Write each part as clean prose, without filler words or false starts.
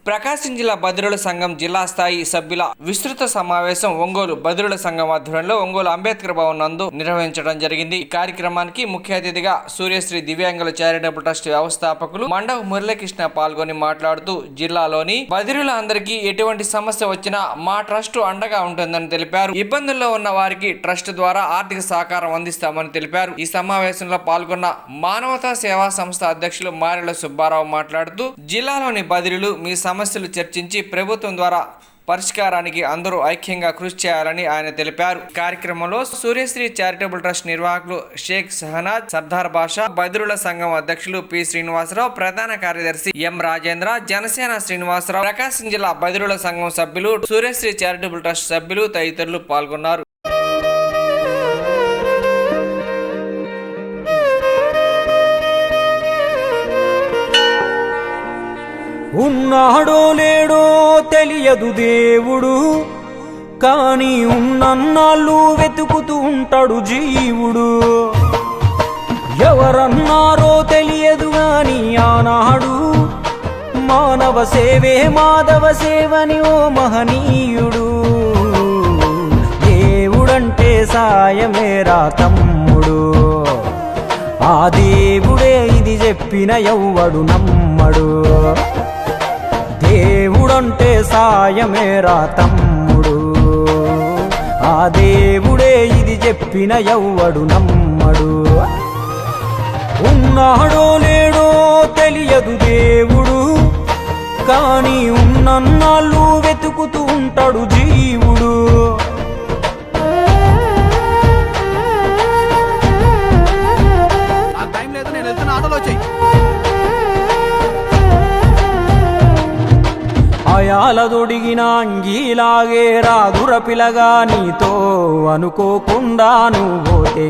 ప్రకాశం జిల్లా బదిరుల సంఘం జిల్లా స్థాయి సభ్యుల విస్తృత సమావేశం ఒంగోలు బదిరుల సంఘం ఆధ్వర్యంలో ఒంగోలు అంబేద్కర్ భవన్ నందు నిర్వహించడం జరిగింది. ఈ కార్యక్రమానికి ముఖ్య అతిథిగా సూర్యశ్రీ దివ్యాంగుల చారిటబుల్ ట్రస్ట్ వ్యవస్థాపకులు మండవ మురళీకృష్ణ పాల్గొని మాట్లాడుతూ జిల్లాలోని బదిరుల అందరికీ ఎటువంటి సమస్య వచ్చినా మా ట్రస్ట్ అండగా ఉంటుందని తెలిపారు. ఇబ్బందుల్లో ఉన్న వారికి ట్రస్ట్ ద్వారా ఆర్థిక సహకారం అందిస్తామని తెలిపారు. ఈ సమావేశంలో పాల్గొన్న మానవతా సేవా సంస్థ అధ్యక్షులు మారెల సుబ్బారావు మాట్లాడుతూ జిల్లాలోని బదిరులు మీ సమస్యలు చర్చించి ప్రభుత్వం ద్వారా పరిష్కారానికి అందరూ ఐక్యంగా కృషి చేయాలని ఆయన తెలిపారు. కార్యక్రమంలో సూర్యశ్రీ చారిటబుల్ ట్రస్ట్ నిర్వాహకులు షేక్ సహనాజ్, సర్దార్ బాషా, బదిరుల సంఘం అధ్యక్షులు పి శ్రీనివాసరావు, ప్రధాన కార్యదర్శి ఎం రాజేంద్ర, జనసేన శ్రీనివాసరావు, ప్రకాశం జిల్లా బదిరుల సంఘం సభ్యులు, సూర్యశ్రీ చారిటబుల్ ట్రస్ట్ సభ్యులు తదితరులు పాల్గొన్నారు. ఉన్నాడో లేడో తెలియదు దేవుడు, కానీ ఉన్నన్నాళ్ళు వెతుకుతూ ఉంటాడు జీవుడు. ఎవరన్నారో తెలియదు గాని ఆనాడు మానవ సేవే మాధవ సేవని ఓ మహనీయుడు. దేవుడంటే సాయమేరా తమ్ముడు, ఆ దేవుడే ఇది చెప్పిన ఎవ్వడు నమ్మడు. దేవుడంటే సాయమేరా తమ్ముడు, ఆ దేవుడే ఇది చెప్పిన ఎవ్వడు నమ్మడు. ఉన్నాడో లేడో తెలియదు దేవుడు, కానీ ఉన్నన్నాళ్ళు వెతుకుతూ ఉంటాడు జీవుడు. అయాలదొడిగిన అంగీలాగే రాదుర పిలగా నీతో అనుకోకుండా నువ్వు పోతే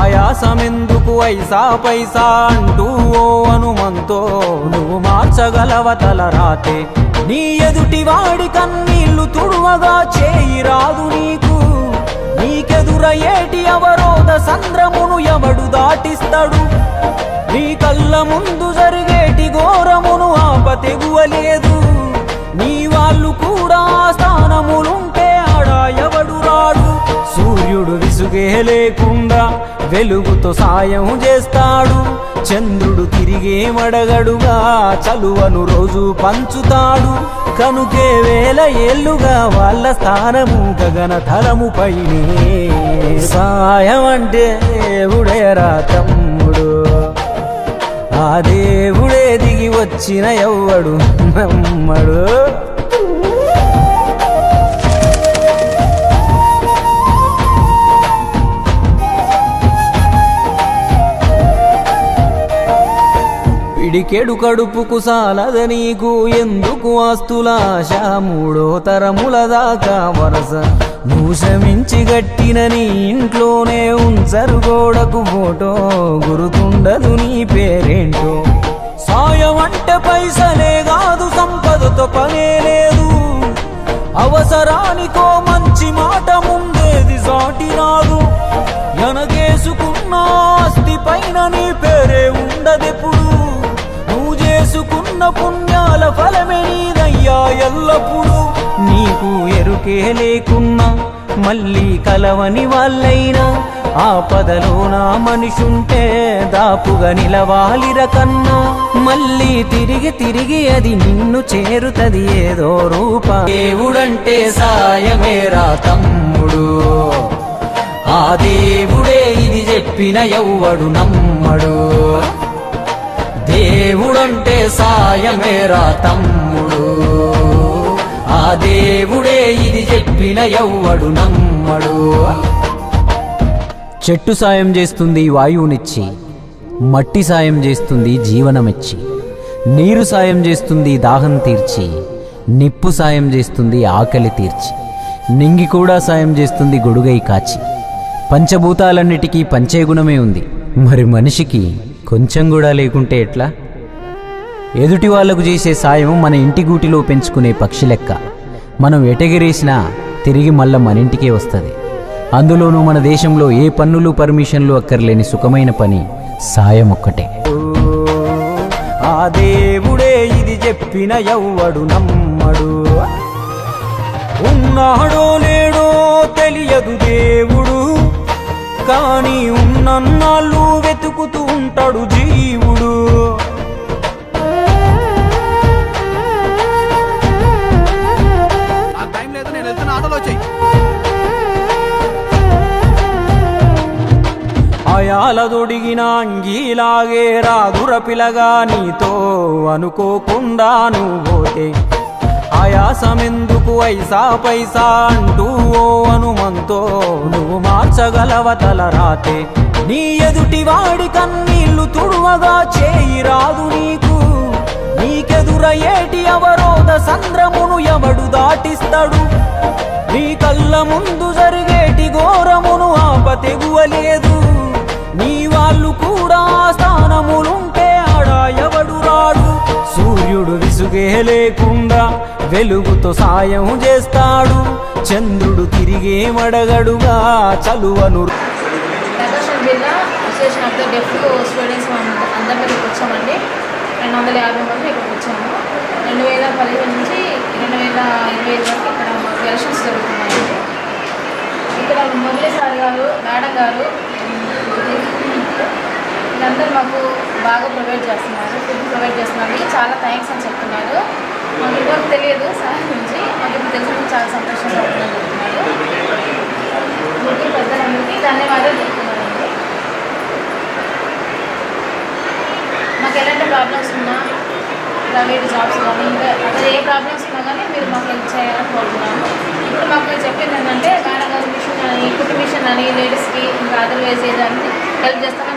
ఆయాసమెందుకు ఐసా పైసా అంటూ ఓ అనుమంతో నువ్వు మార్చగలవ తల రాతే. నీ ఎదుటి వాడి కన్నీళ్లు తుడువగా చేయి రాదు నీకు, నీకెదురయ్యేటి అవరోధ సంద్రమును ఎవడు దాటిస్తాడు. నీ కళ్ళ ముందు జరిగేటి ఘోరమును ఆపతెగువలేదు, నీ వాళ్ళు కూడా స్థానములుంటే ఆడ ఎవడు రాడు. సూర్యుడు విసుగే లేకుండా వెలుగుతో సాయం చేస్తాడు, చంద్రుడు తిరిగే మడగడుగా చలువను రోజు పంచుతాడు. కనుకే వేల ఏళ్లుగా వాళ్ళ స్థానము గగన తలము పైనే. సాయం అంటే దేవుడేరా తమ్ముడు, ఆ దేవుడే దిగి వచ్చిన ఎవ్వడు నమ్మడు. పిడికెడు కడుపుకు సాలద నీకు ఎందుకు ఆస్తులాశ, మూడో తరముల దాకా వరస నువ్వు శ్రమించి గట్టిన నీ ఇంట్లోనే ఉంచరు గోడకు ఫోటో, గుర్తుండదు నీ పేరేంటో. సాయం అంటే పైసలే కాదు, సంపదతో పనే లేదు, అవసరానికో మంచి మాట ముందేది సాటి రాదు. ఎనగేసుకున్న ఆస్తి పైన నీ పేరే ఉండదెప్పుడు, నువ్వు చేసుకున్న పుణ్యాల ఫలమే నీదయ్యా ఎల్లప్పుడు. నీకు ఎరుకే లేకున్నా మళ్ళీ కలవని వాళ్ళైనా ఆపదలో నా మనిషుంటే దాపుగా నిలవాలిర కన్నా. మళ్ళీ తిరిగి తిరిగి అది నిన్ను చేరుతది ఏదో రూప. దేవుడంటే సాయమేరా తమ్ముడు, ఆ దేవుడే ఇది చెప్పిన ఎవ్వడు నమ్మడు. దేవుడంటే సాయమేరా తమ్ముడు, ఆ దేవుడే ఇది చెప్పిన ఎవ్వడు నమ్మడు. చెట్టు సాయం చేస్తుంది వాయువునిచ్చి, మట్టి సాయం చేస్తుంది జీవనమిచ్చి, నీరు సాయం చేస్తుంది దాహం తీర్చి, నిప్పు సాయం చేస్తుంది ఆకలి తీర్చి, నింగి కూడా సాయం చేస్తుంది గొడుగై కాచి. పంచభూతాలన్నిటికీ పంచే గుణమే ఉంది, మరి మనిషికి కొంచెం కూడా లేకుంటే ఎట్లా? ఎదుటి వాళ్లకు చేసే సాయం మన ఇంటి గూటిలో పెంచుకునే పక్షి లెక్క. మనం ఎటగిరేసినా తిరిగి మళ్ళా మన ఇంటికే వస్తుంది. అందులోనూ మన దేశంలో ఏ పన్నులు పర్మిషన్లు అక్కర్లేని సుఖమైన పని సాయం ఒక్కటే. ఆ దేవుడే ఇది చెప్పిన ఎవ్వడు నమ్మడు. ఉన్నాడో లేడో తెలియదు దేవుడు, కానీ ఉన్నన్నాళ్ళు వెతుకుతూ ఉంటాడు జీవుడు. ఆయాల దొడిగిన అంగీలాగే రాదుర పిలగా నీతో అనుకోకుండా నువ్వు పోతే, ఆయాసమెందుకు ఐసా పైసా అంటూ ఓ అనుమంతో నువ్వు మార్చగలవ తల రాతే. నీ ఎదుటి వాడి కన్నీళ్లు తుడువగా చేయి రాదు నీకు, నీకెదురయ్యేటి అవరోధ సంద్రమును ఎవడు దాటిస్తాడు. నీ కళ్ళ ముందు జరిగేటి ఘోరమును ఆపతెగువలేదు, నీ వాళ్ళు కూడా స్థానములుంటే ఆడ ఎవడు రాడు. సూర్యుడు విసుగే లేకుండా వెలుగుతో సాయం చేస్తాడు, చంద్రుడు తిరిగే మడగడుగా చలువను. ప్రకాశం జిల్లా association of the deaf students అందరి మీదకి వచ్చామండి. 250 మంది ఇక్కడికి వచ్చాము. 2015 నుంచి 2025 వరకు ఇక్కడ మాకు ఎలక్షన్స్ జరుగుతున్నాయండి. ఇక్కడ మురళీ సార్ గారు, మేడం గారు వీళ్ళందరూ మాకు బాగా ప్రొవైడ్ చేస్తున్నారు, ఫుడ్ ప్రొవైడ్ చేస్తున్నారు. చాలా థ్యాంక్స్ అని చెప్తున్నారు. మాకు ఇంతవరకు తెలియదు సార్ నుంచి, మాకు ఇప్పుడు తెలిసినందుకు చాలా సంతోషంగా ఉందని చెప్తున్నారు. ముగ్గురు పెద్దలందరికీ ధన్యవాదాలు చెప్తున్నారండి. మాకు ఎలాంటి ప్రాబ్లమ్స్ ఉన్నా, ప్రైవేట్ జాబ్స్ కానీ ఇంకా అక్కడ ఏ ప్రాబ్లమ్స్ ఉన్నా కానీ మీరు మాకు హెల్ప్ చేయాలని కోరుతున్నాము. ఇప్పుడు మాకు మీరు చెప్పింది ఏంటంటే గాన మిషన్ అని, కుట్టు మిషన్ అని లేడీస్కి ఇంకా అదర్వైజ్ ఏదైనా హెల్ప్ చేస్తాం.